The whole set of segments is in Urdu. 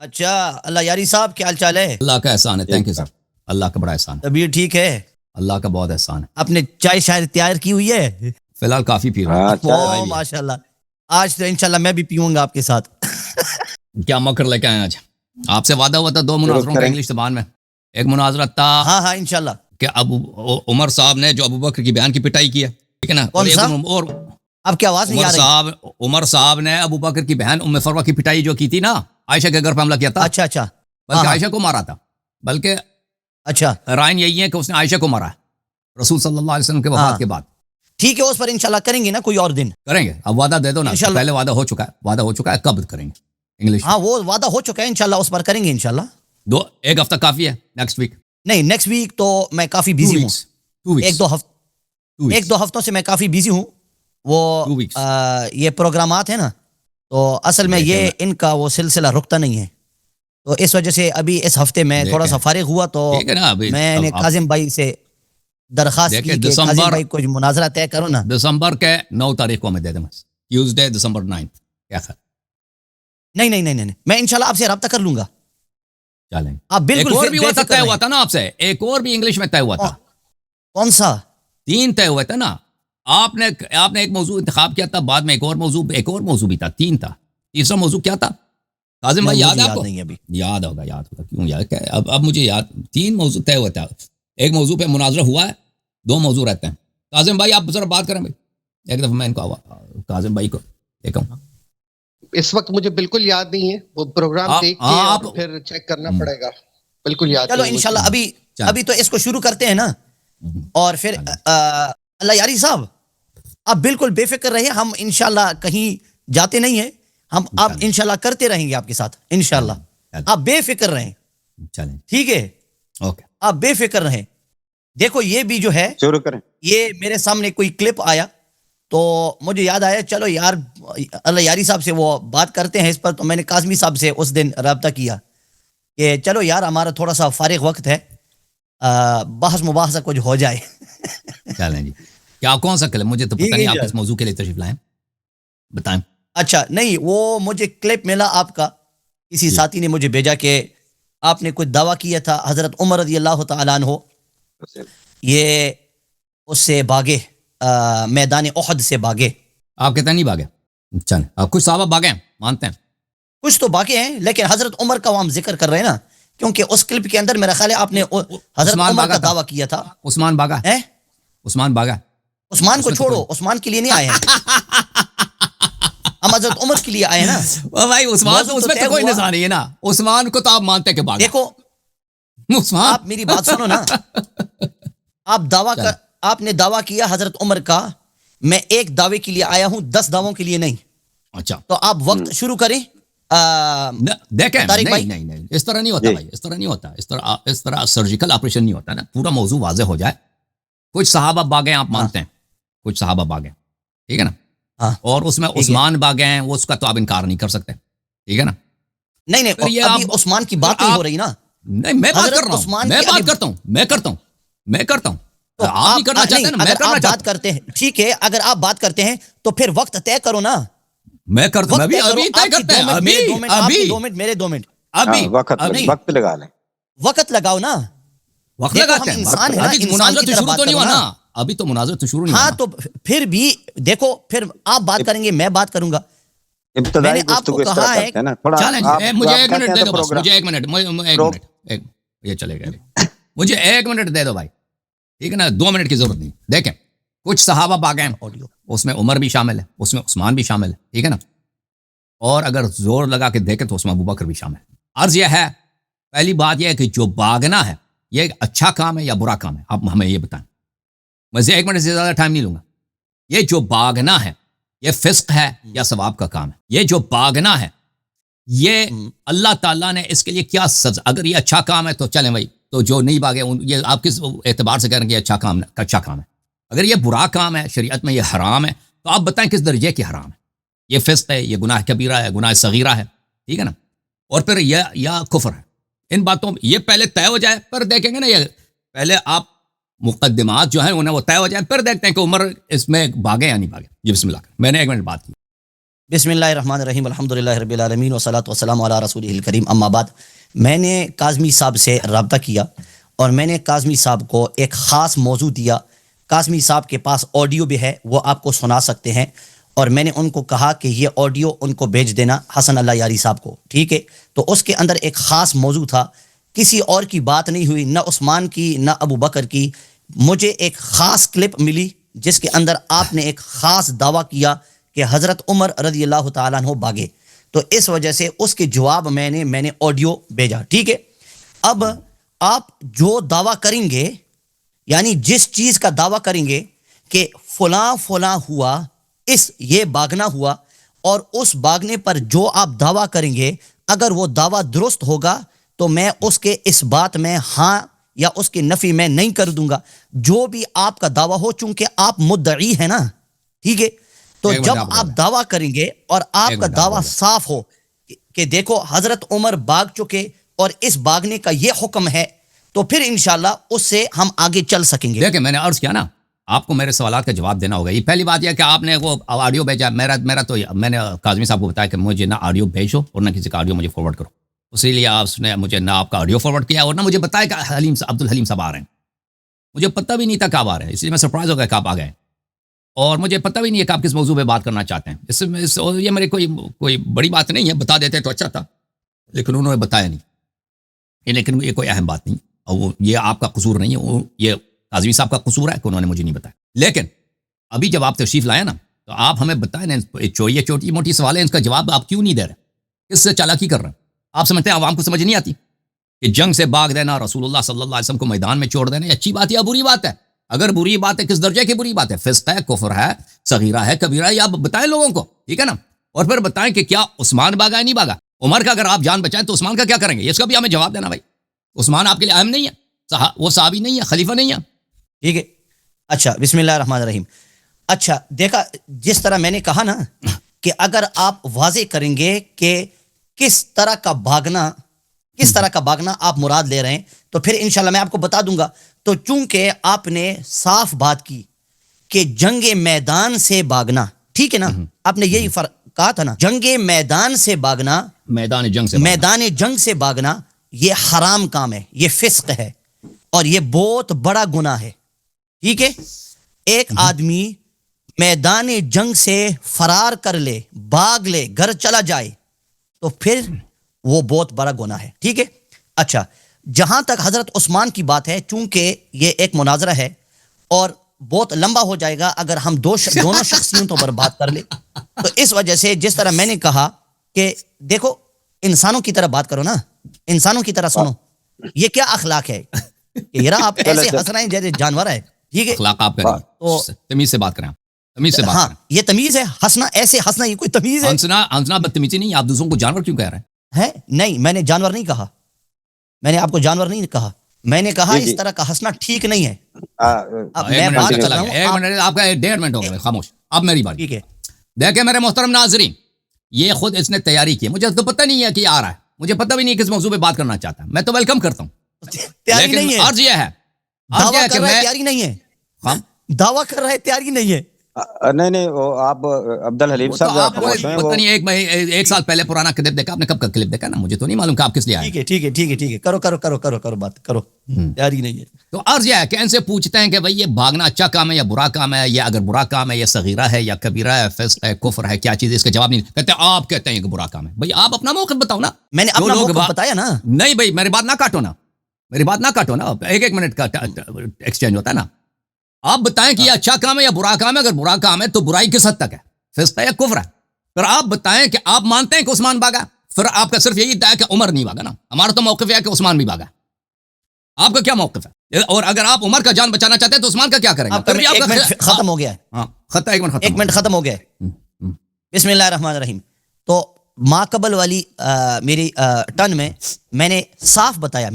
اچھا اللہ یاری صاحب کیا حال چال ہے؟ اللہ کا احسان ہے. Thank you sir. اللہ کا بڑا احسان ہے. طبیعت ٹھیک ہے؟ اللہ کا بہت احسان ہے. آپ نے چائے شاید تیار کی ہوئی ہے؟ فی الحال کافی پی رہا ہوں. اوہ ماشاء اللہ. آج تو انشاءاللہ میں بھی پیوں گا آپ کے ساتھ. کیا مکر لے کے آئے آج؟ آپ سے وعدہ ہوا تھا 2 مناظروں کا انگلش زبان میں. ایک مناظرہ تھا ہاں انشاءاللہ کہ عمر صاحب نے جو ابو بکر کی بیان کی پٹائی کی ہے, ٹھیک ہے نا. کون سا؟ اور اب کیا آواز نہیں آ رہی؟ عمر صاحب نے ابو بکر کی بہن ام فروہ کی پٹائی جو کی تھی نا, عائشہ کے گھر پہ حملہ کیا تھا. اچھا بلکہ عائشہ کو مارا تھا. بلکہ اچھا رائن یہی ہے کہ اس نے عائشہ کو مارا ہے رسول صلی اللہ علیہ وسلم کے وفات کے بعد. ٹھیک ہے اس پر انشاءاللہ کریں گے نا کوئی اور دن. کریں گے. اب وعدہ دے دو نا. پہلے وعدہ ہو چکا ہے. کب کریں گے انگلش؟ ہاں وہ وعدہ ہو چکا ہے, انشاءاللہ اس پر کریں گے انشاءاللہ. ایک ہفتہ کافی ہے. نیکسٹ ویک نہیں, نیکسٹ ویک تو میں کافی بیزی ہوں. ایک دو ہفتوں سے میں کافی بیزی ہوں. وہ یہ پروگرامات ہیں نا, تو اصل میں یہ ان کا وہ سلسلہ رکتا نہیں ہے. تو اس وجہ سے ابھی اس ہفتے میں تھوڑا سا فارغ ہوا, تو میں نے کاظم بھائی سے درخواست کی کہ کاظم بھائی کچھ مناظرہ طے کرو نا. دسمبر کے 9 تاریخ کو میں دے دوں. ٹیوزڈے دسمبر 9. کیا خیر؟ نہیں, میں انشاءاللہ آپ سے رابطہ کر لوں گا. چلیں. آپ بالکل. ایک اور بھی طے ہوا تھا نا آپ سے. ایک اور بھی انگلش میں طے ہوا تھا. کون سا؟ 3 طے ہوئے تھے نا. آپ نے ایک موضوع انتخاب کیا تھا, بعد میں ایک اور موضوع بھی تھا. 3 تھا. تیسرا موضوع کیا تھا کاظم بھائی؟ یاد ہے آپ کو؟ یاد ہوگا. کیوں یاد؟ اب مجھے یاد. 3 موضوع طے ہوئے تھا. ایک موضوع پہ مناظرہ ہوا ہے, 2 موضوع رہتے ہیں. کاظم بھائی آپ ذرا بات کریں بھائی. ایک دفعہ میں ان کو کاظم بھائی کو دیکھا ہوں. اس وقت مجھے بالکل یاد نہیں ہے. وہ پروگرام دیکھ کے اور پھر چیک کرنا پڑے گا. بالکل یاد. چلو انشاءاللہ ابھی تو اس کو شروع کرتے ہیں نا, اور پھر اللہ یاری صاحب آپ بالکل بے فکر رہے. ہم انشاءاللہ کہیں جاتے نہیں ہیں. ہم آپ انشاءاللہ کرتے رہیں گے آپ کے ساتھ انشاءاللہ. آپ بے فکر رہیں. ٹھیک ہے, اوکے, آپ بے فکر رہیں. دیکھو یہ بھی جو ہے, شروع کریں. یہ میرے سامنے کوئی کلپ آیا تو مجھے یاد آیا, چلو یار اللہ یاری صاحب سے وہ بات کرتے ہیں اس پر. تو میں نے کاظمی صاحب سے اس دن رابطہ کیا کہ چلو یار ہمارا تھوڑا سا فارغ وقت ہے, بحث مباحثہ کچھ ہو جائے. چلیں جی. کیا کون سا کلپ؟ مجھے تو پتہ نہیں آپ اس موضوع کے لیے تشریف لائیں, بتائیں. اچھا نہیں, وہ مجھے کلپ ملا آپ کا, کسی ساتھی نے مجھے بھیجا کہ آپ نے کچھ دعویٰ کیا تھا حضرت عمر رضی اللہ تعالیٰ عنہ یہ اس سے بھاگے, میدان احد سے بھاگے. آپ کہتے نہیں بھاگے؟ چلیں, آپ کچھ صحابہ بھاگے ہیں, مانتے ہیں کچھ تو بھاگے ہیں, لیکن حضرت عمر کا وہ ہم ذکر کر رہے ہیں نا, کیونکہ اس کلپ کے اندر میرا خیال ہے آپ نے حضرت عمر کا دعویٰ کیا تھا. عثمان بھاگا ہے؟ عثمان بھاگا. عثمان کو چھوڑو, عثمان کے لیے نہیں آئے ہیں ہم حضرت عمر کے لیے آئے ہیں نا بھائی. عثمان تو اس میں تو کوئی نظر نہیں ہے نا. عثمان کو تو آپ مانتے کہ بھاگا. دیکھو عثمان, آپ میری بات سنو نا. آپ نے دعویٰ کیا حضرت عمر کا, میں ایک دعوے کے لیے آیا ہوں, 10 دعووں کے لیے نہیں. اچھا, تو آپ وقت شروع کریں. دیکھیں نہیں, اس طرح نہیں ہوتا بھائی. اس طرح نہیں ہوتا. اس طرح سرجیکل آپریشن نہیں ہوتا نا. پورا موضوع واضح ہو جائے. کچھ صحابہ بھاگے ہیں, آپ مانتے ہیں کچھ صحابہ بھاگے, ٹھیک ہے نا. اور اس میں عثمان بھاگے ہیں, اس کا تو آپ انکار نہیں کر سکتے, ٹھیک ہے نا. نہیں ابھی عثمان کی بات نہیں ہو رہی نا. نہیں, میں بات کر رہا ہوں, میں کرتا ہوں. آپ نہیں کرنا چاہتے نا, میں کرنا چاہتا ہوں. بات کرتے ہیں, ٹھیک ہے, اگر آپ بات کرتے ہیں تو پھر وقت طے کرو نا. میں کرتا ہوں, ابھی طے کرتے ہیں. ابھی 2 منٹ, میرے 2 منٹ. ابھی وقت لگا لیں. وقت لگاؤ نا. وقت لگاتے ہیں. ابھی مناظرہ تو شروع تو نہیں ہوا نا. ابھی تو مناظرہ تو شروع نہیں ہوا. ہاں تو پھر بھی دیکھو, پھر آپ بات کریں گے, میں بات کروں گا. میں نے آپ کو کہا ہے, مجھے 1 منٹ دے دو بس. مجھے 1 منٹ, یہ چلے گا. مجھے 1 منٹ دے دو بھائی, ٹھیک ہے نا. 2 منٹ کی ضرورت نہیں. دیکھیں کچھ صحابہ بھاگے ہیں, اس میں عمر بھی شامل ہے, اس میں عثمان بھی شامل ہے, ٹھیک ہے نا. اور اگر زور لگا کے دیکھیں تو اس میں ابو بکر بھی شامل ہے. عرض یہ ہے, پہلی بات یہ ہے کہ جو بھاگنا ہے یہ اچھا کام ہے یا برا کام ہے, آپ ہمیں یہ بتائیں. میں 1 منٹ سے زیادہ ٹائم نہیں لوں گا. یہ جو بھاگنا ہے یہ فسق ہے یا ثواب کا کام ہے؟ یہ جو بھاگنا ہے یہ اللہ تعالیٰ نے اس کے لیے کیا سزا؟ اگر یہ اچھا کام ہے تو چلیں بھائی, تو جو نہیں بھاگے یہ آپ کس اعتبار سے کہہ رہے ہیں کہ اچھا کام ہے؟ اگر یہ برا کام ہے, شریعت میں یہ حرام ہے, تو آپ بتائیں کس درجے کی حرام ہے؟ یہ فسق ہے, یہ گناہ کبیرہ ہے, گناہ صغیرہ ہے, ٹھیک ہے نا. اور پھر یا کفر ہے. ان باتوں یہ پہلے طے ہو جائے, پھر دیکھیں گے نا. یہ پہلے آپ مقدمات جو ہیں انہیں وہ طے ہو جائیں, پھر دیکھتے ہیں کہ عمر اس میں بھاگے یا نہیں بھاگے. جی بسم اللہ. میں نے 1 منٹ بات کی. بسم اللہ الرحمن الرحیم الحمدللہ رب العالمین والصلاۃ والسلام علی رسولہ الکریم اما بعد. میں نے کاظمی صاحب سے رابطہ کیا اور میں نے کاظمی صاحب کو ایک خاص موضوع دیا. کاظمی صاحب کے پاس آڈیو بھی ہے, وہ آپ کو سنا سکتے ہیں, اور میں نے ان کو کہا کہ یہ آڈیو ان کو بھیج دینا حسن اللہ یاری صاحب کو, ٹھیک ہے. تو اس کے اندر ایک خاص موضوع تھا, کسی اور کی بات نہیں ہوئی, نہ عثمان کی نہ ابو بکر کی. مجھے ایک خاص کلپ ملی جس کے اندر آپ نے ایک خاص دعویٰ کیا کہ حضرت عمر رضی اللہ تعالیٰ عنہ بھاگے. تو اس وجہ سے اس کے جواب میں نے آڈیو بھیجا, ٹھیک ہے. اب آپ جو دعویٰ کریں گے, یعنی جس چیز کا دعویٰ کریں گے کہ فلاں فلاں ہوا, یہ باغنا ہوا, اور اس باغنے پر جو آپ دعویٰ کریں گے اگر وہ دعویٰ درست ہوگا تو میں اس کے اس بات میں ہاں یا اس کی نفی میں نہیں کر دوں گا. جو بھی آپ کا دعویٰ ہو, چونکہ آپ مدعی ہیں نا, ٹھیک ہے. تو جب آپ دعویٰ کریں گے اور آپ کا دعویٰ صاف ہو کہ دیکھو حضرت عمر باغ چکے اور اس باغنے کا یہ حکم ہے, تو پھر انشاءاللہ اس سے ہم آگے چل سکیں گے. دیکھیں, میں نے عرض کیا نا, آپ کو میرے سوالات کا جواب دینا ہوگا. یہ پہلی بات یہ کہ آپ نے وہ آڈیو بھیجا, میرا تو میں نے کاظمی صاحب کو بتایا کہ مجھے نہ آڈیو بھیجو اور نہ کسی کا آڈیو مجھے فارورڈ کرو. اسی لیے آپ نے مجھے نہ آپ کا آڈیو فارورڈ کیا اور نہ مجھے بتایا کہ عبدالحلیم صاحب آ رہے ہیں. مجھے پتہ بھی نہیں تھا کب آ رہے ہیں, اس لیے میں سرپرائز ہو گیا کہ آپ آ گئے, اور مجھے پتہ بھی نہیں ہے کہ آپ کس موضوع پہ بات کرنا چاہتے ہیں. یہ میرے کوئی بڑی بات نہیں ہے, بتا دیتے تو اچھا تھا, لیکن انہوں نے بتایا نہیں. لیکن یہ کوئی اہم بات نہیں, اور یہ آپ کا قصور نہیں ہے, یہ کاظمی صاحب کا قصور ہے کہ انہوں نے مجھے نہیں بتایا. لیکن ابھی جب آپ تشریف لائے نا, تو آپ ہمیں بتائیں نا, یہ چھوٹی موٹی سوال ہے, ان کا جواب آپ کیوں نہیں دے رہے, کس سے چالاکی کر رہے ہیں. آپ سمجھتے ہیں عوام کو سمجھ نہیں آتی کہ جنگ سے بھاگ دینا, رسول اللہ صلی اللہ علیہ وسلم کو میدان میں چھوڑ دینا, یہ اچھی بات ہے یا بری بات ہے؟ اگر بری بات ہے, کس درجے کی بری بات ہے؟ فسق ہے, کفر ہے, صغیرہ ہے, کبیرہ ہے, یا بتائیں لوگوں کو, ٹھیک ہے نا. اور پھر بتائیں کہ کیا عثمان بھاگا ہے نہیں بھاگا. عمر کا اگر آپ جان بچائیں تو عثمان کا کیا کریں گے, اس کا بھی ہمیں جواب دینا بھائی. عثمان آپ کے لیے اہم نہیں ہے, وہ صحابی نہیں ہے, خلیفہ نہیں ہے, ٹھیک ہے. اچھا, بسم اللہ الرحمن الرحیم. اچھا دیکھا, جس طرح میں نے کہا نا کہ اگر آپ واضح کریں گے کہ کس طرح کا بھاگنا آپ مراد لے رہے ہیں, تو پھر انشاءاللہ میں آپ کو بتا دوں گا. تو چونکہ آپ نے صاف بات کی کہ جنگ میدان سے بھاگنا, ٹھیک ہے نا, آپ نے یہی فرق کہا تھا نا, جنگ میدان سے بھاگنا, میدان جنگ سے بھاگنا یہ حرام کام ہے, یہ فسق ہے, اور یہ بہت بڑا گناہ ہے, ٹھیک ہے. ایک آدمی میدان جنگ سے فرار کر لے, بھاگ لے, گھر چلا جائے, تو پھر وہ بہت بڑا گناہ ہے, ٹھیک ہے. اچھا, جہاں تک حضرت عثمان کی بات ہے, چونکہ یہ ایک مناظرہ ہے اور بہت لمبا ہو جائے گا اگر ہم دونوں شخصیتوں پر بات کر لیں, تو اس وجہ سے جس طرح میں نے کہا کہ دیکھو انسانوں کی طرح بات کرو نا, انسانوں کی طرح سنو. یہ کیا اخلاق ہے کہ یار آپ ایسے ہنس رہے ہیں جیسے جانور ہے, ٹھیک ہے. اخلاق آپ کا تو تمیز سے بات کریں, تمیز سے بات ہاں, کریں. یہ تمیز ہے ہنسنا, ایسے ہنسنا یہ کوئی تمیز ہے؟ ہنسنا بدتمیزی نہیں. آپ دوسروں کو جانور کیوں کہہ رہے ہیں؟ نہیں, میں نے جانور نہیں کہا, میں نے آپ کو جانور نہیں کہا, میں نے کہا اس طرح کا ہنسنا ٹھیک نہیں ہے. اب میں بات کر رہا ہوں, ایک منٹ, آپ کا 1.5 منٹ ہو گیا, خاموش. اب میری بات, ٹھیک ہے. دیکھیں میرے محترم ناظرین, یہ خود اس نے تیاری کی, مجھے تو پتہ نہیں ہے کہ یہ آ رہا ہے, مجھے پتہ بھی نہیں ہے کس موضوع پہ بات کرنا چاہتا ہے. میں تو ویلکم کرتا ہوں, تیاری نہیں ہے. عرض یہ ہے کہ میں تیاری نہیں ہے, دعویٰ کر رہا ہے تیاری نہیں ہے. نہیں آپ عبدالحلیم صاحب پتہ نہیں, ایک سال پہلے پرانا کلپ دیکھا آپ نے, کب کا کلپ دیکھا نا, مجھے تو نہیں معلوم کہ آپ کس لیے آئے. ٹھیک ہے, کرو بات کرو, تیاری نہیں ہے. تو عرض یہ ہے کہ ان سے پوچھتے ہیں کہ بھئی یہ بھاگنا اچھا کام ہے یا برا کام ہے, یا اگر برا کام ہے یہ صغیرہ ہے یا کبیرہ ہے, فسق ہے, کفر ہے, کیا چیز ہے؟ اس کا جواب نہیں کہتے, آپ کہتے ہیں کہ برا کام ہے. بھئی آپ اپنا موقف بتاؤ نا. میں نے اپنا موقف بتایا نا. نہیں بھئی, میری بات نہ کاٹو نا, ایک منٹ کا ایکسچینج ہوتا ہے نا. آپ بتائیں کہ یہ اچھا کام ہے یا برا کام ہے. اگر برا کام ہے تو برائی کس حد تک ہے, فسق ہے یا کفر ہے. پھر آپ بتائیں کہ آپ مانتے ہیں کہ عثمان بھاگا, پھر آپ کا صرف یہی ادعا ہے کہ عمر نہیں بھاگا نا. ہمارا تو موقف ہے کہ عثمان بھی بھاگا. آپ کا کیا موقف ہے؟ اور اگر آپ عمر کا جان بچانا چاہتے ہیں تو عثمان کا کیا کریں گے؟ ختم ہو گیا ہے. ہاں, ایک منٹ ختم ہو گیا ہے. بسم اللہ الرحمن الرحیم. تو ماقبل والی میری ٹن میں نے صاف بتایا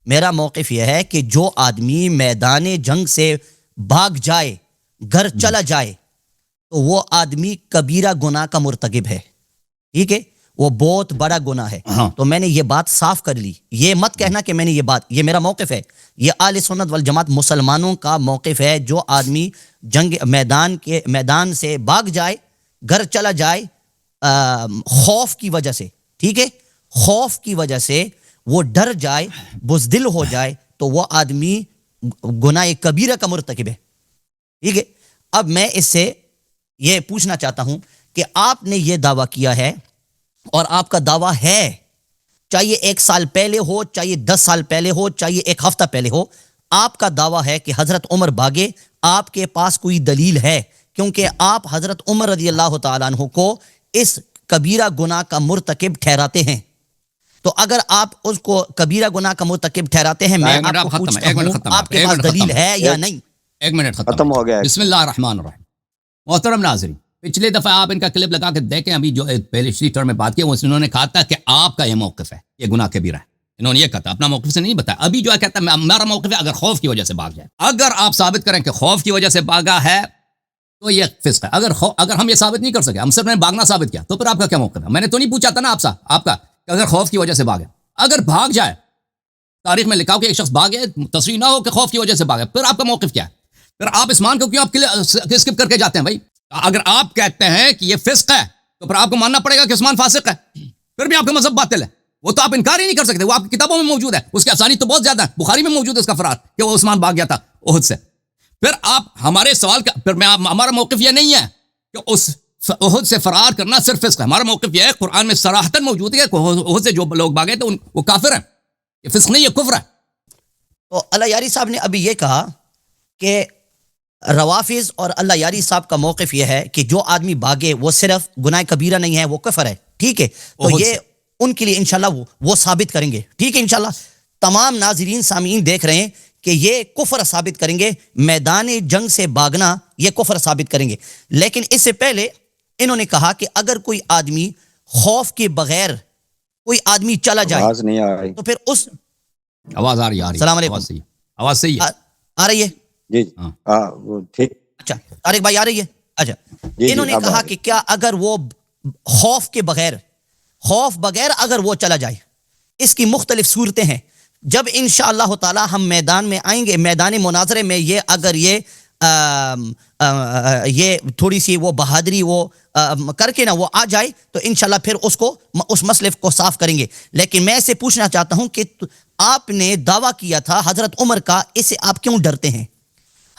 میرا موقف یہ ہے کہ جو آدمی میدان جنگ سے بھاگ جائے, گھر چلا جائے, تو وہ آدمی کبیرہ گناہ کا مرتکب ہے, ٹھیک ہے, وہ بہت بڑا گناہ ہے. تو میں نے یہ بات صاف کر لی. یہ مت کہنا کہ میں نے یہ میرا موقف ہے, یہ اہل سنت والجماعت مسلمانوں کا موقف ہے. جو آدمی میدان سے بھاگ جائے, گھر چلا جائے خوف کی وجہ سے, ٹھیک ہے, خوف کی وجہ سے وہ ڈر جائے, بزدل ہو جائے, تو وہ آدمی گناہ کبیرہ کا مرتکب ہے, ٹھیک ہے. اب میں اس سے یہ پوچھنا چاہتا ہوں کہ آپ نے یہ دعویٰ کیا ہے, اور آپ کا دعویٰ ہے, چاہیے 1 سال پہلے ہو, چاہیے 10 سال پہلے ہو, چاہیے 1 ہفتہ پہلے ہو, آپ کا دعویٰ ہے کہ حضرت عمر بھاگے. آپ کے پاس کوئی دلیل ہے؟ کیونکہ آپ حضرت عمر رضی اللہ تعالیٰ عنہ کو اس کبیرہ گناہ کا مرتکب ٹھہراتے ہیں. تو اگر آپ اس کو کبیرہ گناہ کا مرتکب ٹھہراتے ہیں, میں آپ کو پوچھتا ہوں آپ کے پاس دلیل ہے یا نہیں؟ 1 منٹ ختم ہو گیا. بسم اللہ الرحمن الرحیم. محترم ناظرین, پچھلے دفعہ آپ ان کا کلپ لگا کے دیکھیں, ابھی جو پہلے ٹرم میں بات کی انہوں نے کہا تھا کہ آپ کا یہ موقف ہے, یہ گناہ کبیرہ ہے. انہوں نے یہ کہا تھا, اپنا موقف سے نہیں بتایا. ابھی جو ہے کہتا ہے ہمارا موقف ہے اگر خوف کی وجہ سے بھاگ جائے. اگر آپ ثابت کریں کہ خوف کی وجہ سے بھاگا ہے تو یہ فسق ہے. اگر ہم یہ ثابت نہیں کر سکے, ہم صرف نے بھاگنا ثابت کیا, تو پھر آپ کا کیا موقف ہے؟ میں نے تو نہیں پوچھا تھا نا آپ کا کہ اگر خوف کی وجہ سے بھاگے. اگر بھاگ جائے, تاریخ میں لکھا ہو کہ ایک شخص بھاگے, تصریح نہ ہو کہ خوف کی وجہ سے بھاگے, پھر آپ کا موقف کیا ہے؟ پھر آپ عثمان کو کیوں آپ اسکپ کر کے جاتے ہیں بھائی؟ اگر آپ کہتے ہیں کہ یہ فسق ہے تو پھر آپ کو ماننا پڑے گا کہ عثمان فاسق ہے, پھر بھی آپ کا مذہب باطل ہے. وہ تو آپ انکار ہی نہیں کر سکتے, وہ آپ کی کتابوں میں موجود ہے, اس کی اسانید تو بہت زیادہ ہے, بخاری میں موجود ہے اس کا فرار کہ وہ عثمان بھاگ گیا تھا احد سے. پھر آپ ہمارے سوال کا پھر میں ہمارا موقف یہ نہیں ہے کہ اس احد سے فرار کرنا صرف فسق ہے. ہمارا موقف یہ ہے, قرآن میں صراحتاً موجود ہے کہ احد سے جو لوگ بھاگے تھے وہ کافر ہیں, یہ فسق نہیں, یہ کفر ہے. تو اللہ یاری صاحب نے ابھی یہ کہا کہ روافظ اور اللہ یاری صاحب کا موقف یہ ہے کہ جو آدمی بھاگے وہ صرف گناہ کبیرہ نہیں ہے, وہ کفر ہے, ٹھیک ہے. تو یہ ان کے لیے انشاءاللہ وہ ثابت کریں گے, ٹھیک ہے. انشاءاللہ تمام ناظرین سامعین دیکھ رہے ہیں کہ یہ کفر ثابت کریں گے, میدان جنگ سے بھاگنا یہ کفر ثابت کریں گے. لیکن اس سے پہلے انہوں نے کہا کہ اگر کوئی آدمی خوف کے بغیر کوئی آدمی چلا جائے, آواز نہیں آ رہی, تو پھر اس آواز آ رہی ہے. السلام علیکم, آواز صحیح ہے, آ رہی ہے جی وہ ٹھیک. اچھا طارق بھائی آ رہی ہے. اچھا انہوں نے کہا کہ کیا اگر وہ خوف کے بغیر اگر وہ چلا جائے, اس کی مختلف صورتیں ہیں. جب انشاءاللہ تعالی ہم میدان میں آئیں گے, میدان مناظرے میں, یہ اگر یہ تھوڑی سی وہ بہادری وہ کر کے نا وہ آ جائے تو انشاءاللہ پھر اس مسئلے کو صاف کریں گے. لیکن میں اسے پوچھنا چاہتا ہوں کہ آپ نے دعویٰ کیا تھا حضرت عمر کا, اس سے آپ کیوں ڈرتے ہیں؟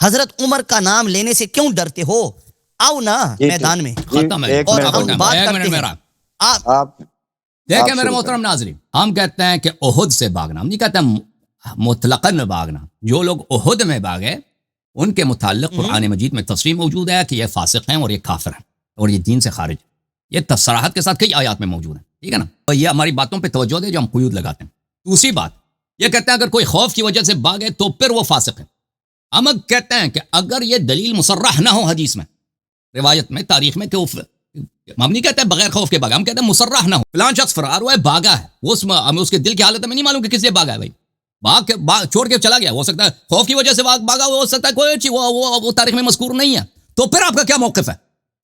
حضرت عمر کا نام لینے سے کیوں ڈرتے ہو؟ آؤ نا میدان میں اور ہم بات کرتے ہیں. آپ دیکھیں میرے محترم ناظرین, ہم کہتے ہیں کہ احد سے بھاگنا, ہم نہیں کہتے مطلقاً بھاگنا. جو لوگ احد میں بھاگے ان کے متعلق قرآن مجید میں تصریح موجود ہے کہ یہ فاسق ہیں اور یہ کافر ہیں اور یہ دین سے خارج. یہ صراحت کے ساتھ کئی آیات میں موجود ہیں, ٹھیک ہے نا. تو یہ ہماری باتوں پہ توجہ دے جو ہم قیود لگاتے ہیں. دوسری بات یہ کہتے ہیں اگر کوئی خوف کی وجہ سے بھاگے تو پھر وہ فاسق ہے. ہم کہتے ہیں کہ اگر یہ دلیل مصرح نہ ہو حدیث میں, روایت میں, تاریخ میں, کہ ہم نہیں کہتے بغیر خوف کے بھاگا, ہم کہتے ہیں مصرح نہ ہو, فلان شخص فرار ہوا ہے, بھاگا ہے, وہ ہمیں اس کے دل کی حالت میں نہیں معلوم کہ کس لیے بھاگا ہے بھائی, چھوڑ کے چلا گیا, ہو سکتا ہے خوف کی وجہ سے بھاگا, ہو سکتا ہے کوئی وہ تاریخ میں مذکور نہیں ہے. تو پھر آپ کا کیا موقف ہے؟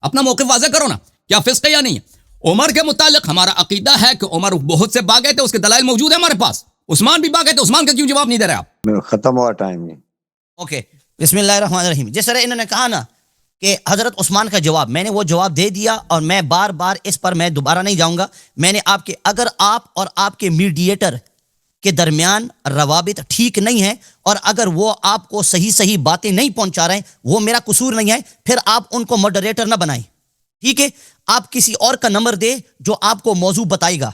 اپنا موقف واضح کرو نا, کیا فسق ہے یا نہیں ہے؟ عمر کے متعلق ہمارا عقیدہ ہے کہ عمر بہت سے بھاگے تھے, اس کے دلائل موجود ہیں ہمارے پاس. عثمان بھی بھاگے تھے, عثمان کا کیوں جواب نہیں دے رہے آپ؟ ختم ہوا ٹائم. اوکے, بسم اللہ الرحمن الرحیم. جس طرح انہوں نے کہا نا کہ حضرت عثمان کا جواب, میں نے وہ جواب دے دیا اور میں بار بار اس پر میں دوبارہ نہیں جاؤں گا. میں نے اگر آپ اور آپ کے میڈیٹر کے درمیان روابط ٹھیک نہیں ہے اور اگر وہ آپ کو صحیح باتیں نہیں پہنچا رہے ہیں, وہ میرا قصور نہیں ہے, پھر آپ ان کو ماڈریٹر نہ بنائیں, ٹھیک ہے. آپ کسی اور کا نمبر دے جو آپ کو موضوع بتائے گا.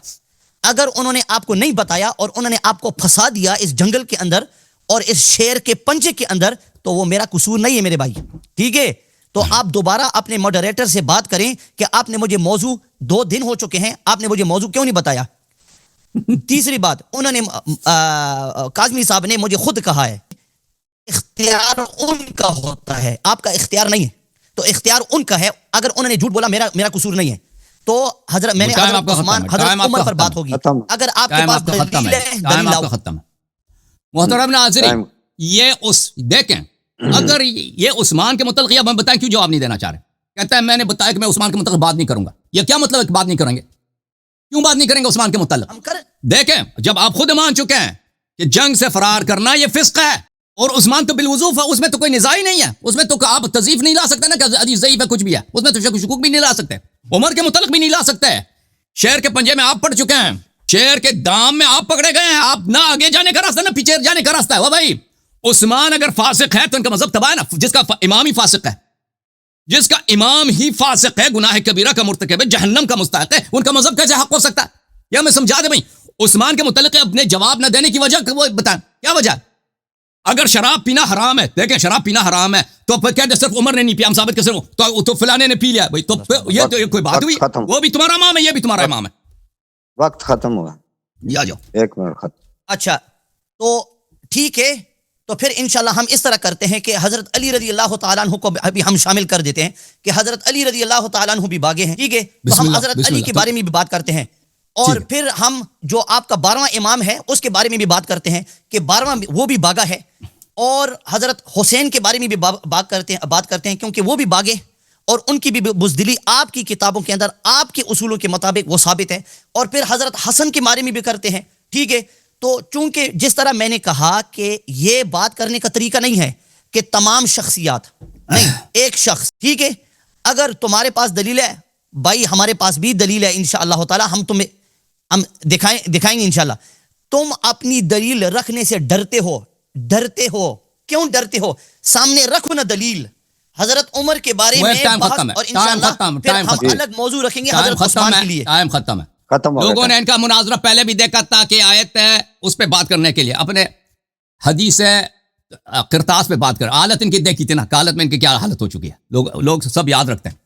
اگر انہوں نے آپ کو نہیں بتایا اور انہوں نے آپ کو پھنسا دیا اس جنگل کے اندر اور اس شیر کے پنجے کے اندر, تو وہ میرا قصور نہیں ہے میرے بھائی, ٹھیک ہے. تو آپ دوبارہ اپنے ماڈریٹر سے بات کریں کہ آپ نے مجھے موضوع 2 دن ہو چکے ہیں, آپ نے مجھے موضوع کیوں نہیں بتایا. تیسری بات, انہوں نے کاظمی صاحب نے مجھے خود کہا ہے اختیار ان کا ہوتا ہے, آپ کا اختیار نہیں ہے. تو اختیار ان کا ہے, اگر انہوں نے جھوٹ بولا میرا قصور نہیں ہے. تو حضرت میں نے حضرت عمر پر بات ہوگی. اگر آپ کے پاس دلیل ہے, دلیل لاؤ. محترم ناظرین, یہ دیکھیں, اگر یہ عثمان کے متعلق یہ بتائیں کیوں جواب نہیں دینا چاہ رہے. کہتا ہے میں نے بتایا کہ میں عثمان کے متعلق بات نہیں کروں گا. یہ کیا مطلب ہے کہ بات نہیں کریں گے؟ کیوں بات نہیں کریں گے عثمان کے متعلق؟ دیکھیں, جب آپ خود مان چکے ہیں کہ جنگ سے فرار کرنا یہ فسق ہے اور عثمان تو بالوضوف ہے, اس میں تو کوئی نزاع ہی نہیں ہے, اس میں تو آپ تضعیف نہیں لا سکتے نا کہ حدیث ضعیف ہے کچھ بھی ہے, اس میں تو شک شکوک بھی نہیں لا سکتے, عمر کے متعلق بھی نہیں لا سکتے. شیر کے پنجے میں آپ پڑ چکے ہیں, شیر کے دام میں آپ پکڑے گئے ہیں, آپ نہ آگے جانے کا راستہ نہ پیچھے جانے کا راستہ ہے. وہ بھائی عثمان اگر فاسق ہے تو ان کا مذہب تباہ ہے نا, جس کا امام ہی فاسق ہے, جس کا امام ہی فاسق ہے, گناہ کبیرہ کا مرتکب ہے, جہنم کا مستحق ہے, ان کا مذہب کیسے حق ہو سکتا ہے؟ یا میں سمجھا دیں بھائی, عثمان کے متعلق اپنے جواب نہ دینے کی وجہ وہ بتائیں کیا وجہ ہے؟ اگر شراب پینا حرام ہے, دیکھیں شراب پینا حرام ہے تو پھر کہتے صرف عمر نے نہیں پیا, ہم ثابت کر سکتے تو فلانے نے پی لیا بھائی, تو یہ تو کوئی بات ہوئی؟ وہ بھی تمہارا امام ہے, یہ بھی تمہارا امام ہے. وقت ختم ہوا, یا جاؤ 1 منٹ ختم. اچھا تو ٹھیک ہے, تو پھر انشاءاللہ ہم اس طرح کرتے ہیں کہ حضرت علی رضی اللہ تعالیٰ عنہ کو ابھی ہم شامل کر دیتے ہیں کہ حضرت علی رضی اللہ تعالیٰ عنہ بھی باغے ہیں, ٹھیک ہے, تو ہم حضرت علی کے بارے میں بھی بات کرتے ہیں, اور پھر ہم جو آپ کا 12واں امام ہے اس کے بارے میں بھی بات کرتے ہیں کہ 12واں وہ بھی باغا ہے, اور حضرت حسین کے بارے میں بھی بات کرتے ہیں کیونکہ وہ بھی باغے, اور ان کی بھی بزدلی آپ کی کتابوں کے اندر آپ کے اصولوں کے مطابق وہ ثابت ہے, اور پھر حضرت حسن کے بارے میں بھی کرتے ہیں, ٹھیک ہے. تو چونکہ جس طرح میں نے کہا کہ یہ بات کرنے کا طریقہ نہیں ہے کہ تمام شخصیات نہیں, ایک شخص, ٹھیک ہے, اگر تمہارے پاس دلیل ہے بھائی, ہمارے پاس بھی دلیل ہے انشاءاللہ تعالی, ہم تمہیں ہم دکھائیں گے انشاءاللہ. تم اپنی دلیل رکھنے سے ڈرتے ہو, کیوں ڈرتے ہو؟ سامنے رکھو نا دلیل. حضرت عمر کے بارے میں بحث, اور انشاءاللہ پھر ہم الگ موضوع رکھیں گے حضرت عثمان کے لیے. ٹائم ختم ہے, ختم ہو لوگوں گیا. نے ان کا مناظرہ پہلے بھی دیکھا تھا کہ آیت ہے اس پہ بات کرنے کے لیے, اپنے حدیث قرطاس پہ بات کر, حالت ان کی دیکھی تھی نا, حالت میں ان کی کیا حالت ہو چکی ہے, لوگ سب یاد رکھتے ہیں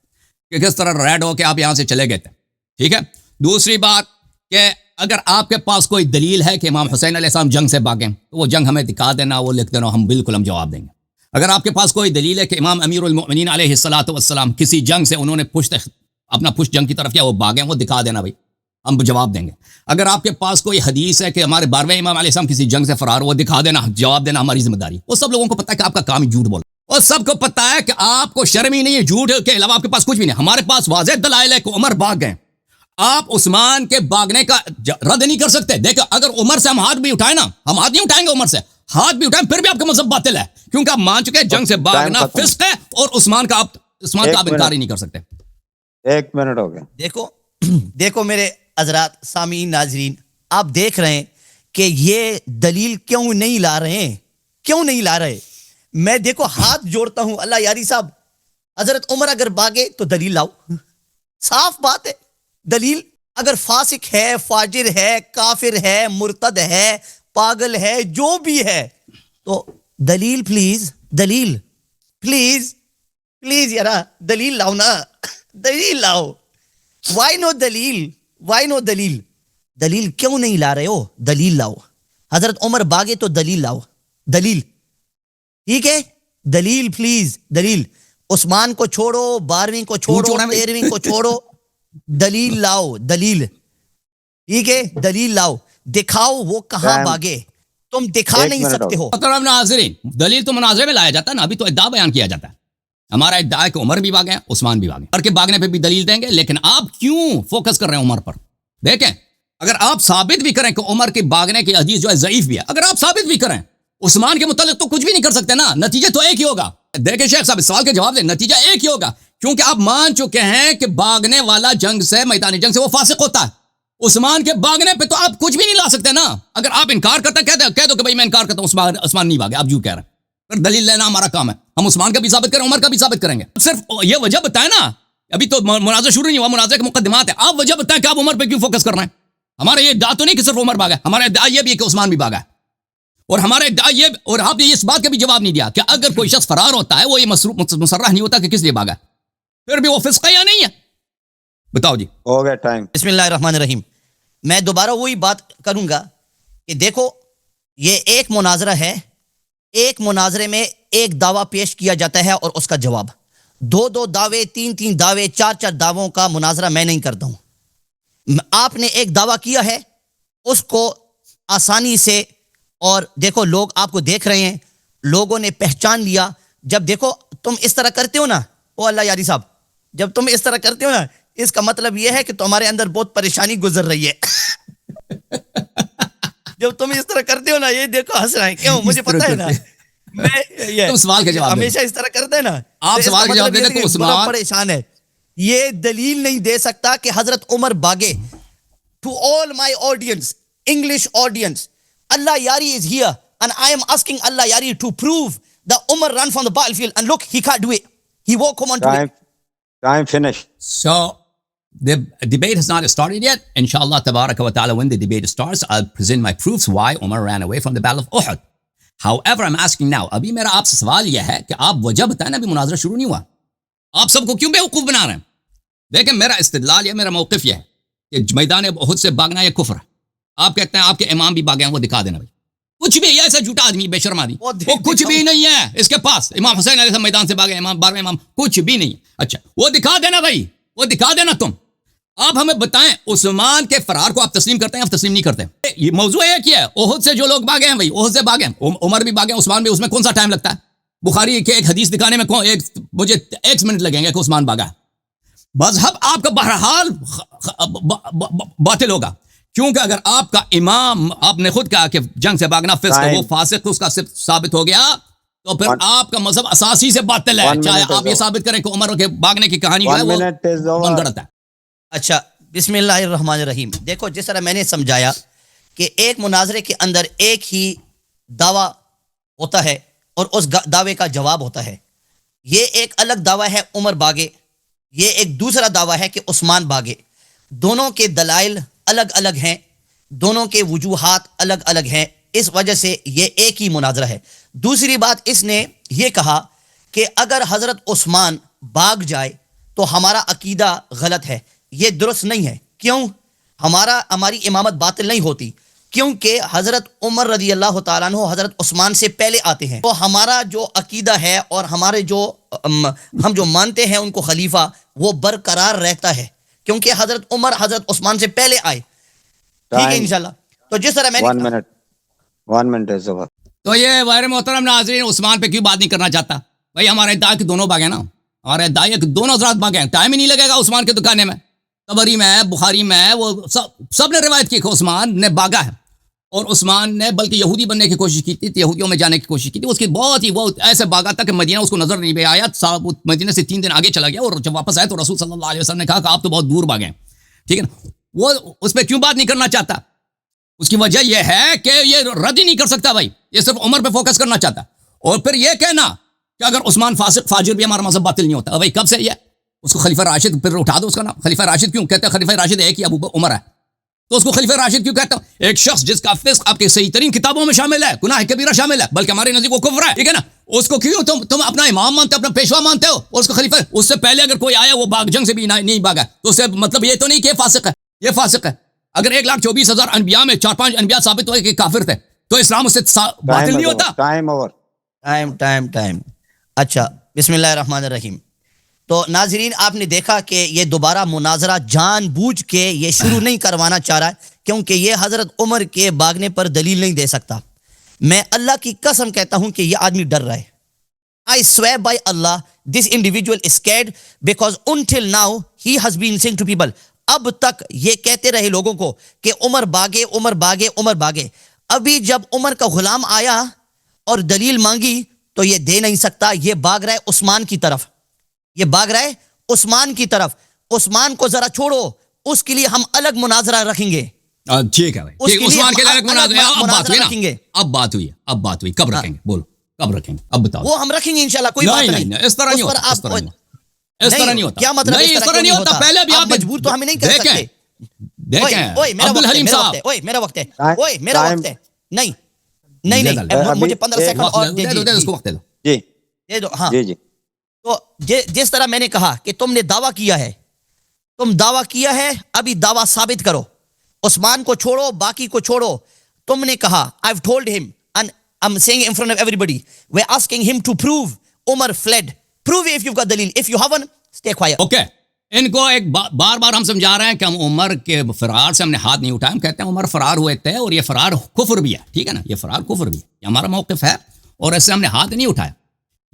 کہ کس طرح ریڈ ہو کے آپ یہاں سے چلے گئے تھے, ٹھیک ہے. دوسری بات کہ اگر آپ کے پاس کوئی دلیل ہے کہ امام حسین علیہ السلام جنگ سے بھاگیں تو وہ جنگ ہمیں دکھا دینا, وہ لکھ دینا, ہم بالکل ہم جواب دیں گے. اگر آپ کے پاس کوئی دلیل ہے کہ امام امیر المؤمنین علیہ الصلوۃ والسلام کسی جنگ سے انہوں نے اپنا پشت جنگ کی طرف کیا, وہ بھاگیں, وہ دکھا دینا بھائی, ہم جواب دیں گے. اگر آپ کے پاس کوئی حدیث ہے کہ ہمارے 12ویں امام علیہ السلام کسی جنگ سے فرار, وہ دکھا دینا, جواب دینا ہماری ذمہ داری. وہ سب لوگوں کو پتہ ہے کہ آپ کا کام ہی جھوٹ بولنا, اور سب کو پتہ ہے کہ آپ کو شرم ہی نہیں ہے, جھوٹ کے علاوہ آپ کے پاس کچھ بھی نہیں. ہمارے پاس واضح دلائل ہے کہ عمر بھاگ گئے, آپ عثمان کے بھاگنے کا رد نہیں کر سکتے. دیکھو اگر عمر سے ہم ہاتھ بھی اٹھائیں نا, ہم ہاتھ نہیں اٹھائیں گے عمر سے, ہاتھ بھی اٹھائیں پھر بھی آپ کا مذہب باطل ہے, کیونکہ آپ مان چکے جنگ سے بھاگنا فسق ہے, اور عثمان کا آپ انکار ہی نہیں کر سکتے. 1 منٹ ہو گیا. دیکھو میرے حضرات سامعین ناظرین, آپ دیکھ رہے ہیں کہ یہ دلیل کیوں نہیں لا رہے. میں دیکھو ہاتھ جوڑتا ہوں, اللہ یاری صاحب, حضرت عمر اگر بھاگے تو دلیل لاؤ, صاف بات ہے. دلیل اگر فاسق ہے, فاجر ہے, کافر ہے, مرتد ہے, پاگل ہے, جو بھی ہے, تو دلیل دلیل پلیز یارا, دلیل لاؤ نا, دلیل لاؤ. وائی نو دلیل دلیل کیوں نہیں لا رہے ہو؟ دلیل لاؤ. حضرت عمر بھاگے تو دلیل لاؤ, دلیل, ٹھیک ہے, دلیل پلیز, دلیل. عثمان کو چھوڑو, 12ویں کو چھوڑو, 13ویں کو چھوڑو, دلیل لاؤ, دلیل, ٹھیک ہے, دلیل لاؤ, دکھاؤ وہ کہاں بھاگے, تم دکھا نہیں سکتے ہو. ناظرین, دلیل تو مناظرے میں لایا جاتا ہے نا, ابھی تو ادعا بیان کیا جاتا ہے. ہمارا ادعا ہے کہ عمر بھی بھاگے ہیں, عثمان بھی بھاگے, اور کے بھاگنے پہ بھی دلیل دیں گے. لیکن آپ کیوں فوکس کر رہے ہیں عمر پر؟ دیکھیں, اگر آپ ثابت بھی کریں کہ عمر کے بھاگنے کی حدیث جو ہے ضعیف بھی ہے, اگر آپ ثابت بھی کریں, عثمان کے متعلق تو کچھ بھی نہیں کر سکتے نا, نتیجہ تو ایک ہی ہوگا. دیکھیں شیخ صاحب, اس سوال کے جواب دیں, نتیجہ ایک ہی ہوگا, کیونکہ آپ مان چکے ہیں کہ بھاگنے والا جنگ سے, میدانی جنگ سے وہ فاسق ہوتا ہے. عثمان کے بھاگنے پہ تو آپ کچھ بھی نہیں لا سکتے نا. اگر آپ انکار کرتے کہہ دو کہ بھائی میں انکار کرتا ہوں, عثمان نہیں بھاگے, آپ جو کہہ رہے ہیں, پھر دلیل لینا ہمارا کام ہے. ہم عثمان کا بھی ثابت کریں, عمر کا بھی ثابت کریں گے. صرف یہ وجہ بتائیں نا, ابھی تو مناظرہ شروع نہیں ہوا, مناظرے کے مقدمات ہیں. آپ وجہ بتائیں کہ آپ عمر پہ کیوں فوکس کر رہے ہیں. ہمارا یہ ادعا تو نہیں کہ صرف عمر بھاگا, ہمارا ادعا یہ بھی ہے کہ عثمان بھی بھاگا ہے. اور ہمارا ادعا یہ, اور آپ نے اس بات کا بھی جواب نہیں دیا کہ اگر کوئی شخص فرار ہوتا ہے, وہ یہ مصرح نہیں ہوتا کہ کس لیے بھاگا, پھر بھی وہ فسق ہے یا نہیں ہے؟ بتاؤ جی. ہو گیا ٹائم. بسم اللہ الرحمن الرحیم. میں دوبارہ وہی بات کروں گا کہ دیکھو, یہ ایک مناظرہ ہے, ایک مناظرے میں ایک دعویٰ پیش کیا جاتا ہے اور اس کا جواب. 2 دعوے, 3 دعوے, 4 دعووں کا مناظرہ میں نہیں کرتا ہوں. آپ نے ایک دعویٰ کیا ہے, اس کو آسانی سے, اور دیکھو لوگ آپ کو دیکھ رہے ہیں, لوگوں نے پہچان لیا. جب دیکھو تم اس طرح کرتے ہو نا, او اللہ یاری صاحب, جب تم اس طرح کرتے ہو نا, اس کا مطلب یہ ہے کہ تمہارے اندر بہت پریشانی گزر رہی ہے. جب تم اس طرح کرتے ہو نا, یہ دیکھو ہنس رہے ہیں, کیوں؟ مجھے پتہ ہے نا, تم سوال کا جواب ہمیشہ اس طرح کرتے ہیں نا, آپ سوال کا جواب دیتے تو عثمان پریشان ہے. یہ دلیل نہیں دے سکتا کہ حضرت عمر باگے. To all my audience, English audience, Allah Yari is here and I am asking Allah Yari to prove that Umar ran from the battlefield and look, he can't do it. He won't come on to it. Time finished. So the debate has not started yet. Inshallah tabaraka wa ta'ala, when the debate starts, I'll present my proofs why Umar ran away from the battle of Uhud. However, I'm asking now, ابھی میرا آپ سے سوال یہ ہے کہ آپ وجہ بتائیں نا, ابھی مناظرہ شروع نہیں ہوا, آپ سب کو کیوں بیوقوف بنا رہے ہیں؟ دیکھیں میرا استدلال یا میرا موقف یہ ہے کہ میدان احد سے بھاگنا یہ کفر ہے. آپ کہتے ہیں آپ کے امام بھی بھاگے ہیں, وہ دکھا دینا بھائی. کچھ بھی, ایسا جھوٹا آدمی بے شرم آدمی, وہ کچھ بھی نہیں ہے اس کے پاس. امام حسین علیہ السلام میدان سے بھاگے, امام 12ویں امام, کچھ بھی نہیں ہے. اچھا وہ دکھا دینا بھائی, وہ دکھا دینا. تم آپ ہمیں بتائیں عثمان کے فرار کو آپ تسلیم کرتے ہیں, آپ تسلیم نہیں کرتے. یہ موضوع ایک ہی ہے, احد سے جو لوگ بھاگے ہیں بھائی, احد سے بھاگے ہیں, عمر بھی بھاگے, عثمان بھی, اس میں کون سا ٹائم لگتا ہے؟ بخاری کے ایک حدیث دکھانے میں مجھے 1 منٹ لگیں گے کہ عثمان بھاگا. مذہب آپ کا بہرحال باطل ہوگا, کیونکہ اگر آپ کا امام, آپ نے خود کہا کہ جنگ سے بھاگنا فسق ہے, وہ فاسق اس کا صرف ثابت ہو گیا, تو پھر آپ کا مذہب اساسی سے باطل ہے, چاہے آپ یہ ثابت کریں کہ عمر کے بھاگنے کی کہانی جو ہے وہ غلط ہے. اچھا بسم اللہ الرحمن الرحیم. دیکھو جس طرح میں نے سمجھایا کہ ایک مناظرے کے اندر ایک ہی دعویٰ ہوتا ہے اور اس دعوے کا جواب ہوتا ہے. یہ ایک الگ دعویٰ ہے عمر بھاگے, یہ ایک دوسرا دعویٰ ہے کہ عثمان بھاگے. دونوں کے دلائل الگ الگ ہیں, دونوں کے وجوہات الگ الگ ہیں, اس وجہ سے یہ ایک ہی مناظرہ ہے. دوسری بات اس نے یہ کہا کہ اگر حضرت عثمان بھاگ جائے تو ہمارا عقیدہ غلط ہے. یہ درست نہیں ہے. کیوں؟ ہماری امامت باطل نہیں ہوتی, کیونکہ حضرت عمر رضی اللہ تعالیٰ عنہ حضرت عثمان سے پہلے آتے ہیں. تو ہمارا جو عقیدہ ہے اور ہمارے جو ہم جو مانتے ہیں ان کو خلیفہ, وہ برقرار رہتا ہے, کیونکہ حضرت عمر حضرت عثمان سے پہلے آئے. ٹھیک ہے انشاءاللہ. تو جس طرح میں نے 1 منٹ ہے صبح. تو یہ غیر محترم ناظرین عثمان پہ کیوں بات نہیں کرنا چاہتا بھائی؟ ہمارے ادعا کہ دونوں بھاگے نا, ہمارے ادعا کہ دونوں حضرات بھاگے ہیں. ٹائم ہی نہیں لگے گا عثمان کے دکانے میں. طبری میں, بخاری میں, وہ سب نے روایت کی کہ عثمان نے بھاگا ہے, اور عثمان نے بلکہ یہودی بننے کی کوشش کی تھی, یہودیوں میں جانے کی کوشش کی تھی. اس کی وہ ایسے بھاگا تھا کہ مدینہ اس کو نظر نہیں بھی آیا. مدینہ سے 3 دن آگے چلا گیا, اور جب واپس آئے تو رسول صلی اللہ علیہ وسلم نے کہا کہ آپ تو بہت دور بھاگے ہیں. ٹھیک ہے نا. وہ اس پہ کیوں بات نہیں کرنا چاہتا؟ اس کی وجہ یہ ہے کہ یہ رد ہی نہیں کر سکتا بھائی, یہ صرف عمر پہ فوکس کرنا چاہتا. اور پھر یہ کہنا کہ اگر عثمان فاسق فاجر بھی ہمارا مذہب باطل نہیں ہوتا. بھائی کب سے یہ اس کو خلیفہ راشد, پھر اٹھا دو اس کا نام. خلیفہ راشد کیوں کہتے ہیں؟ خلیفہ راشد ایک ہی ابو عمر ہے, تو اس کو خلیفہ راشد کیوں کہتا ہوں؟ ایک شخص جس کا فسق آپ کے صحیح ترین کتابوں میں شامل ہے, گناہ کبیرہ شامل ہے, بلکہ ہمارے نزدیک وہ کفر ہے. ٹھیک ہے نا. اس کو کیوں تم اپنا امام مانتے ہو, اپنا پیشوا مانتے ہو, اور اس کا خلیفہ, اس سے پہلے اگر کوئی آیا وہ جنگ سے بھی نہیں بھاگا, تو اس سے مطلب یہ تو نہیں کہ یہ فاسق ہے. یہ فاسق ہے. اگر 1,24,000 انبیاء میں 4-5 انبیاء ثابت ہوئے کہ کافر تھے, تو اسلام اس سے باطل نہیں ہوتا. ٹائم. اچھا بسم اللہ الرحمن الرحیم. تو ناظرین آپ نے دیکھا کہ یہ دوبارہ مناظرہ جان بوجھ کے یہ شروع نہیں کروانا چاہ رہا ہے, کیونکہ یہ حضرت عمر کے بھاگنے پر دلیل نہیں دے سکتا. میں اللہ کی قسم کہتا ہوں کہ یہ آدمی ڈر رہا ہے. I swear by Allah, this individual is scared because until now he has been saying to people, اب تک یہ کہتے رہے لوگوں کو کہ عمر بھاگے, عمر بھاگے, عمر بھاگے. ابھی جب عمر کا غلام آیا اور دلیل مانگی تو یہ دے نہیں سکتا. یہ بھاگ رہا ہے عثمان کی طرف, یہ بھاگ رہا ہے عثمان کی طرف. عثمان کو ذرا چھوڑو, اس کے لیے ہم الگ مناظرہ رکھیں گے. ٹھیک ہے بھائی, عثمان کے لیے الگ مناظرہ رکھیں گے. اب بات ہوئی, کب رکھیں گے؟ بولو کب رکھیں گے, اب بتاؤ. وہ ہم رکھیں گے انشاءاللہ, کوئی بات نہیں. اس طرح نہیں ہوتا, اس طرح نہیں ہوتا. کیا مطلب نہیں, اس طرح نہیں ہوتا. پہلے بھی آپ مجبور تو ہمیں نہیں کر سکتے. دیکھیں عبد الحلیم صاحب, میرا وقت ہے, میرا وقت ہے. نہیں, مجھے 15 سیکنڈ اور اس کو وقت دو. دے دو. ہاں تو جس طرح میں نے کہا کہ تم نے دعویٰ کیا ہے, ابھی دعویٰ ثابت کرو. عثمان کو چھوڑو, باقی کو چھوڑو. تم نے کہا I've told him and I'm saying in front of everybody, we're asking him to prove Umar fled. Prove it if you've got dalil. If you haven't, stay quiet. Okay. ان کو ایک بار ہم سمجھا رہے ہیں کہ ہم عمر کے فرار سے ہم نے ہاتھ نہیں اٹھایا. ہم کہتے ہیں عمر فرار ہوئے تھے, اور یہ فرار کفر بھی ہے. ٹھیک ہے نا, یہ فرار کفر بھی ہے, یہ ہمارا موقف ہے, اور ایسے ہم نے ہاتھ نہیں اٹھایا.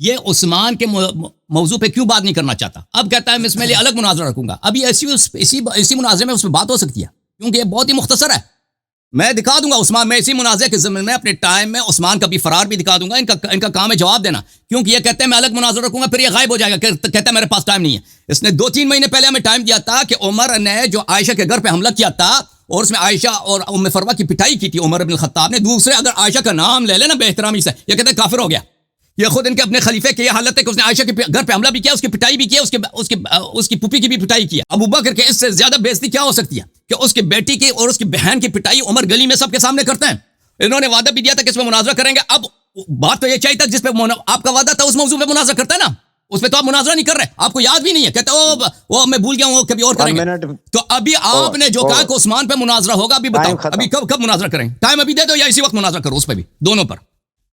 یہ عثمان کے موضوع پہ کیوں بات نہیں کرنا چاہتا؟ اب کہتا ہے میں اس میں الگ مناظرہ رکھوں گا. ابھی اسی مناظرے میں اس میں بات ہو سکتی ہے, کیونکہ یہ بہت ہی مختصر ہے. میں دکھا دوں گا عثمان، میں اسی منازعے کے ضمن میں اپنے ٹائم میں عثمان کا بھی فرار بھی دکھا دوں گا. ان کا کام ہے جواب دینا، کیونکہ یہ کہتے ہیں میں الگ مناظرہ رکھوں گا، پھر یہ غائب ہو جائے گا، کہتا ہے میرے پاس ٹائم نہیں ہے. اس نے 2-3 مہینے پہلے ہمیں ٹائم دیا تھا کہ عمر نے جو عائشہ کے گھر پہ حملہ کیا تھا اور اس میں عائشہ اور ام فروہ کی پٹائی کی تھی عمر بن الخطاب نے، دوسرے اگر عائشہ کا نام لے لینا بے احترامی سے، یہ کہتے ہیں کافر ہو گیا. یہ خود ان کے اپنے خلیفے کی یہ حالت ہے کہ اس نے عائشہ کے گھر پہ حملہ بھی کیا، اس کی پٹائی بھی کیا، اس کی پھوپھی کی بھی پٹائی کیا. ابو بکر کے اس سے زیادہ بےزتی کیا ہو سکتی ہے کہ اس کی بیٹی کی اور اس کی بہن کی پٹائی عمر گلی میں سب کے سامنے کرتے ہیں. انہوں نے وعدہ بھی دیا تھا کہ اس پہ مناظرہ کریں گے. اب بات تو یہ چاہیے تھا جس پہ آپ کا وعدہ تھا اس موضوع پہ مناظرہ کرتا ہے نا، اس پہ تو آپ مناظرہ نہیں کر رہے، آپ کو یاد بھی نہیں ہے، کہتے وہ میں بھول گیا ہوں، کبھی اور کریں گے. تو ابھی آپ نے جو کہا کہ عثمان پہ مناظرہ ہوگا، ابھی بتاؤ ابھی کب مناظرہ کریں؟ ٹائم ابھی دے دو یا اسی وقت مناظرہ کرو اس پہ بھی، دونوں پر.